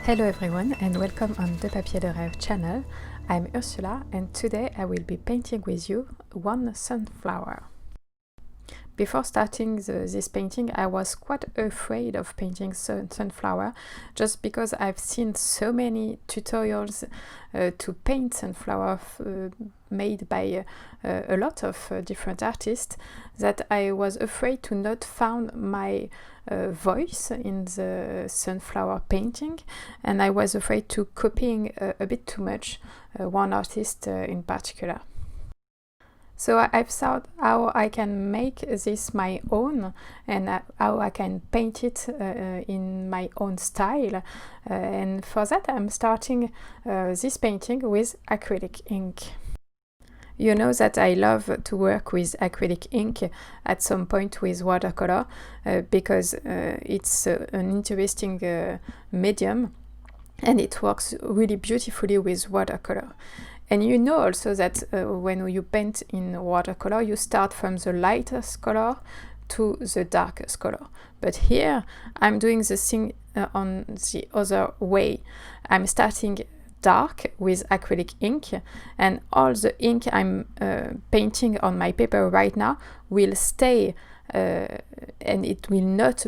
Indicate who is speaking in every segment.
Speaker 1: Hello everyone and welcome on the Papier de Rêve channel. I'm Ursula and today I will be painting with you one sunflower. Before starting this painting, I was quite afraid of painting sunflower just because I've seen so many tutorials to paint sunflower made by a lot of different artists that I was afraid to not find my voice in the sunflower painting, and I was afraid to copying a bit too much one artist in particular. So I've thought how I can make this my own and how I can paint it in my own style. And for that I'm starting this painting with acrylic ink. You know that I love to work with acrylic ink at some point with watercolor because it's an interesting medium and it works really beautifully with watercolor. And you know also that when you paint in watercolor, you start from the lightest color to the darkest color. But here I'm doing the thing on the other way. I'm starting dark with acrylic ink, and all the ink I'm painting on my paper right now will stay and it will not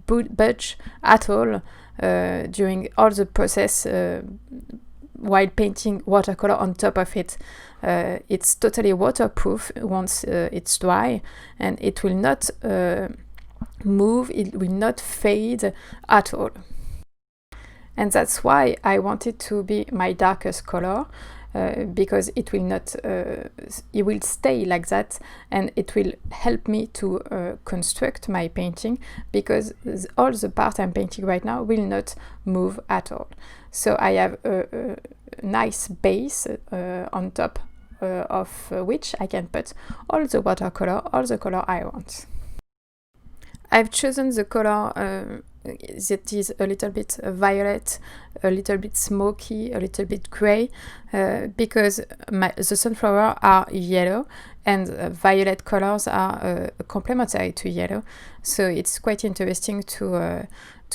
Speaker 1: budge at all during all the process while painting watercolor on top of it. It's totally waterproof once it's dry, and it will not move, it will not fade at all. And that's why I want it to be my darkest color, because it will not, it will stay like that, and it will help me to construct my painting, because all the part I'm painting right now will not move at all. So I have a nice base on top of which I can put all the watercolor, all the color I want. I've chosen the color that is a little bit violet, a little bit smoky, a little bit gray, because the sunflower are yellow and violet colors are complementary to yellow. So it's quite interesting to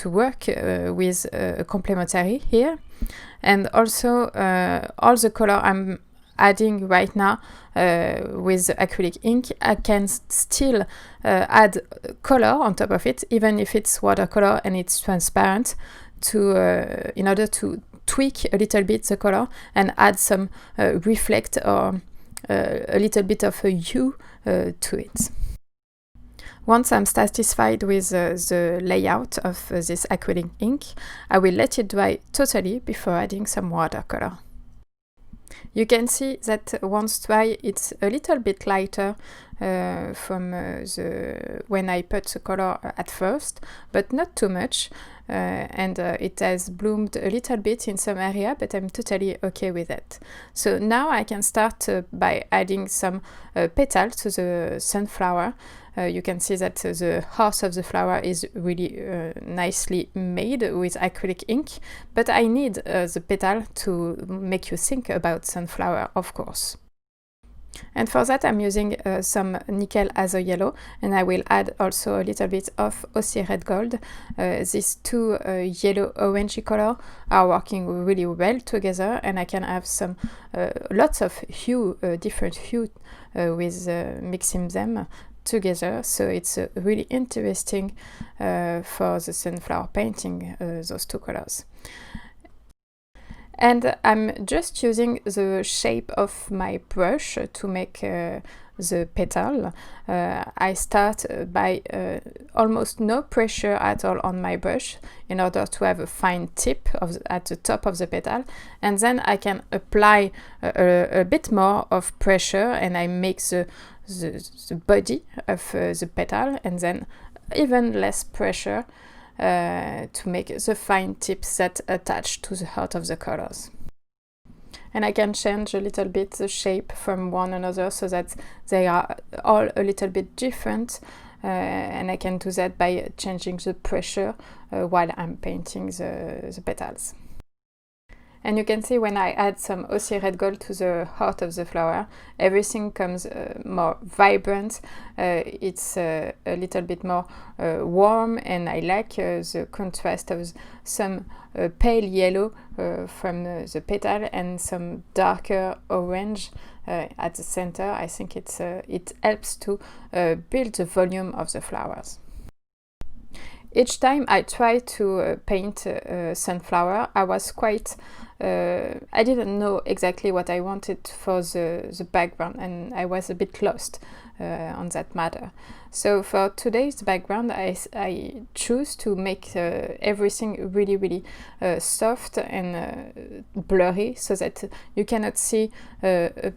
Speaker 1: work with a complementary here. And also all the color I'm adding right now with acrylic ink, I can still add color on top of it, even if it's watercolor and it's transparent, to in order to tweak a little bit the color and add some reflect or a little bit of a hue to it. Once I'm satisfied with the layout of this acrylic ink, I will let it dry totally before adding some watercolor. You can see that once dry, it's a little bit lighter from when I put the color at first, but not too much. And it has bloomed a little bit in some area, but I'm totally okay with it. So now I can start by adding some petals to the sunflower. You can see that the heart of the flower is really nicely made with acrylic ink, but I need the petal to make you think about sunflower, of course. And for that I'm using some nickel azo yellow, and I will add also a little bit of Aussie red gold. These two yellow orangey color are working really well together, and I can have some lots of hue, different hue with mixing them together. So it's really interesting for the sunflower painting, those two colors. And I'm just using the shape of my brush to make the petal. I start by almost no pressure at all on my brush in order to have a fine tip at the top of the petal, and then I can apply a bit more of pressure, and I make the body of the petal, and then even less pressure to make the fine tips that attach to the heart of the colors. And I can change a little bit the shape from one another so that they are all a little bit different, and I can do that by changing the pressure while I'm painting the petals. And you can see when I add some Aussie red gold to the heart of the flower, everything comes more vibrant. It's a little bit more warm, and I like the contrast of some pale yellow from the petal and some darker orange at the center. I think it helps to build the volume of the flowers. Each time I tried to paint a sunflower, I was quite I didn't know exactly what I wanted for the background, and I was a bit lost on that matter. So for today's background, I choose to make everything really soft and blurry, so that you cannot see a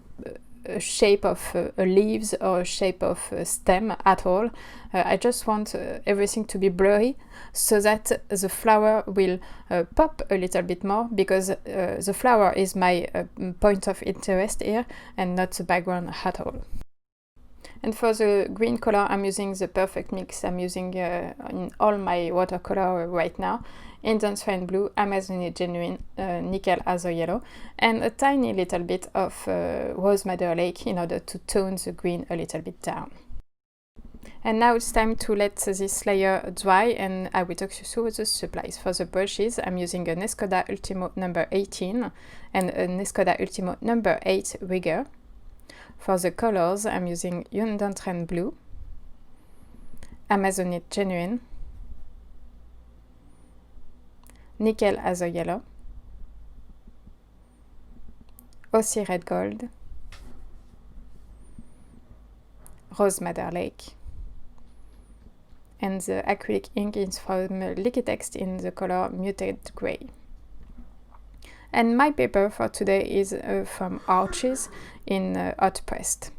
Speaker 1: shape of leaves or a shape of a stem at all. I just want everything to be blurry, so that the flower will pop a little bit more, because the flower is my point of interest here and not the background at all. And for the green color, I'm using the perfect mix. I'm using in all my watercolor right now: Indian Swan Blue, Amazonian Genuine, Nickel Azure Yellow, and a tiny little bit of Rose Madder Lake in order to tone the green a little bit down. And now it's time to let this layer dry, and I will talk you through the supplies. For the brushes, I'm using an Escoda Ùltimo number 18 and an Escoda Ùltimo number 8 rigger. For the colors, I'm using Indian Blue, Amazonian Genuine, Nickel Azure Yellow, Aussie Red Gold, Rose Madder Lake, and the acrylic ink is from Liquitex in the color Muted Grey. And my paper for today is from Arches in hot pressed.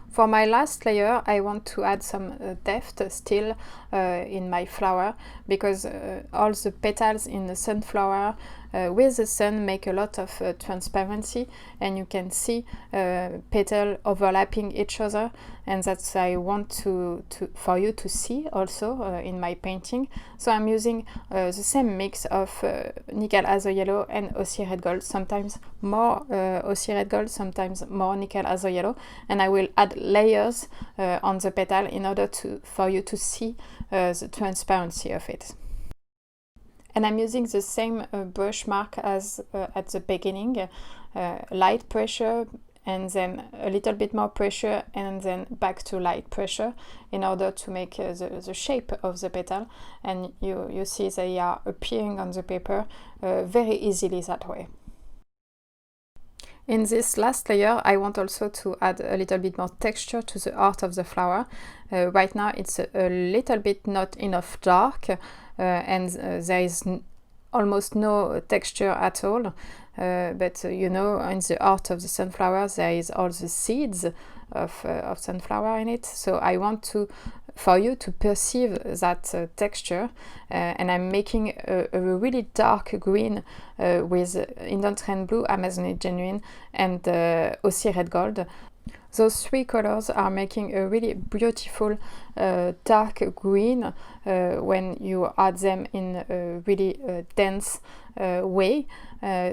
Speaker 1: For my last layer, I want to add some depth still in my flower, because all the petals in the sunflower with the sun make a lot of transparency, and you can see petals overlapping each other, and that's I want for you to see also in my painting. So I'm using the same mix of Nickel Azure Yellow and Aussie Red Gold, sometimes more Aussie Red Gold, sometimes more Nickel Azure Yellow, and I will add layers on the petal in order for you to see the transparency of it. And I'm using the same brush mark as at the beginning, light pressure, and then a little bit more pressure, and then back to light pressure, in order to make the shape of the petal. And you see they are appearing on the paper very easily that way. In this last layer, I want also to add a little bit more texture to the heart of the flower. Right now it's a little bit not enough dark, and there is almost no texture at all. But you know, in the heart of the sunflower there is all the seeds of sunflower in it. So I want for you to perceive that texture, and I'm making a really dark green with Indian Blue, Amazonian Genuine, and Aussie Red Gold. Those three colors are making a really beautiful dark green when you add them in a really dense way.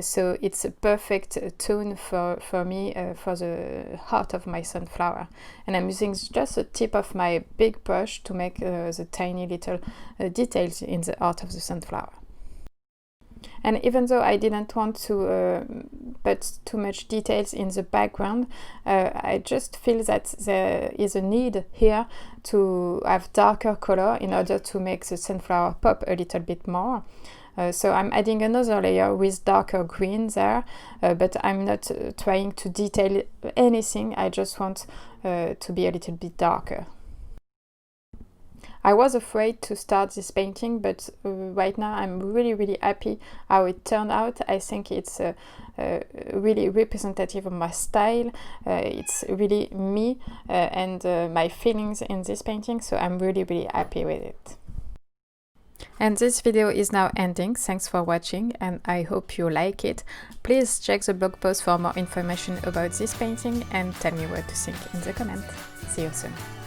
Speaker 1: So it's a perfect tone for me for the heart of my sunflower. And I'm using just the tip of my big brush to make the tiny little details in the heart of the sunflower. And even though I didn't want to put too much details in the background, I just feel that there is a need here to have darker color in order to make the sunflower pop a little bit more. So I'm adding another layer with darker green there, but I'm not trying to detail anything. I just want to be a little bit darker. I was afraid to start this painting, but right now I'm really happy how it turned out. I think it's really representative of my style. It's really me and my feelings in this painting, so I'm really happy with it. And this video is now ending. Thanks for watching, and I hope you like it. Please check the blog post for more information about this painting and tell me what to think in the comments. See you soon.